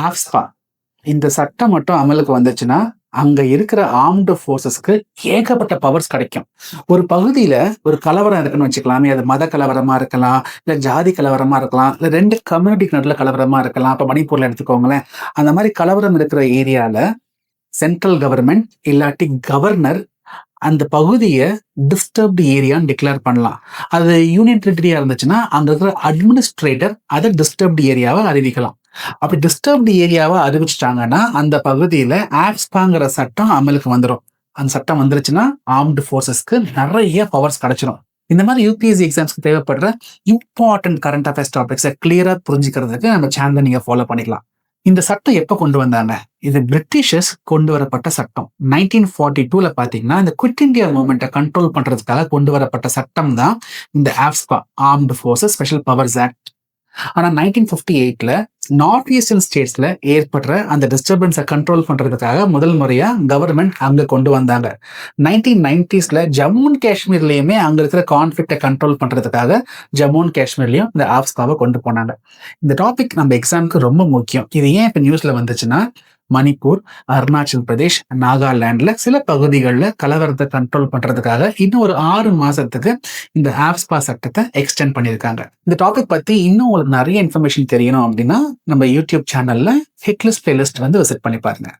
ஆப்ஸ்பா இந்த சட்டம் மட்டும் அமலுக்கு வந்துச்சுன்னா அங்க இருக்கிற ஆர்ம்டு ஃபோர்ஸஸ்க்கு ஏகப்பட்ட பவர்ஸ் கிடைக்கும். ஒரு பகுதியில ஒரு கலவரம் இருக்குன்னு வச்சுக்கலாமே, அது மத கலவரமா இருக்கலாம், இல்ல ஜாதி கலவரமா இருக்கலாம், இல்ல 2 கம்யூனிட்டிக்கு நடுவுல கலவரமா இருக்கலாம். இப்ப மணிப்பூர்ல எடுத்துக்கோங்களேன். அந்த மாதிரி கலவரம் இருக்கிற ஏரியால சென்ட்ரல் கவர்மெண்ட் இல்லாட்டி கவர்னர் அந்த பகுதிய டிஸ்டர்ப்டு ஏரியான்னு டிக்ளேர் பண்ணலாம். அது யூனியன் டெரிட்டரியா இருந்துச்சுன்னா, அங்க இருக்கிற அட்மினிஸ்ட்ரேட்டர் அத டிஸ்டர்ப்டு ஏரியாவா அறிவிக்கலாம். அப்படி டிஸ்டர்ப்டு ஏரியாவா அறிவிச்சுட்டாங்கன்னா, அந்த பகுதியில ஆப்ஸ்பாங்கிற சட்டம் அமலுக்கு வந்துரும். அந்த சட்டம் வந்துருச்சுன்னா, ஆர்ம்டு ஃபோர்ஸஸ்க்கு நெறைய பவர்ஸ் கிடைச்சிரும். இந்த மாதிரி யுபிஎஸ்சி எக்ஸாம்ஸ்க்கு தேவைப்படுற இம்பார்ட்டன்ட் கரண்ட் அஃபேர்ஸ் டாபிக்ஸ கிளியரா புரிஞ்சுக்கிறதுக்கு நம்ம சேனல நீங்க ஃபாலோ பண்ணிக்கலாம். இந்த சட்டம் எப்ப கொண்டு வந்தாங்க? இது பிரிட்டிஷர்ஸ் கொண்டு வரப்பட்ட சட்டம். 1942ல பாத்தீங்கன்னா, இந்த குவிட் இந்தியா மூவ்மெண்ட்ட கண்ட்ரோல் பண்றதுக்காக கொண்டு வரப்பட்ட சட்டம் தான் இந்த AFSPA, armed forces special powers act. ஆனா 1958ல நார்த் ஈஸ்டர்ன் ஸ்டேட்ஸ்ல ஏற்படுற அந்த டிஸ்டர்பன்ஸை கண்ட்ரோல் பண்றதுக்காக முதல் முறையா கவர்மெண்ட் அங்க கொண்டு வந்தாங்க. 1990ஸ்ல ஜம்மு அண்ட் காஷ்மீர்லயுமே அங்க இருக்கிற கான்ஃபிளிக்டை கண்ட்ரோல் பண்றதுக்காக ஜம்மு அண்ட் காஷ்மீர்லயும் இந்த ஆப்ஸ்பாவை கொண்டு போனாங்க. இந்த டாபிக் நம்ம எக்ஸாமுக்கு ரொம்ப முக்கியம். இது ஏன் இப்ப நியூஸ்ல வந்துச்சுன்னா, மணிப்பூர், அருணாச்சல் பிரதேஷ், நாகாலாந்துல சில பகுதிகளில் கலவரத்தை கண்ட்ரோல் பண்றதுக்காக இன்னும் ஒரு 6 மாசத்துக்கு இந்த ஆப்ஸ்பா சட்டத்தை எக்ஸ்டெண்ட் பண்ணியிருக்காங்க. இந்த டாபிக் பத்தி இன்னும் உங்களுக்கு நிறைய இன்ஃபர்மேஷன் தெரியணும் அப்படின்னா நம்ம யூடியூப் சேனல்ல ஹிட்லிஸ்ட் பிளேலிஸ்ட் வந்து விசிட் பண்ணி பாருங்க.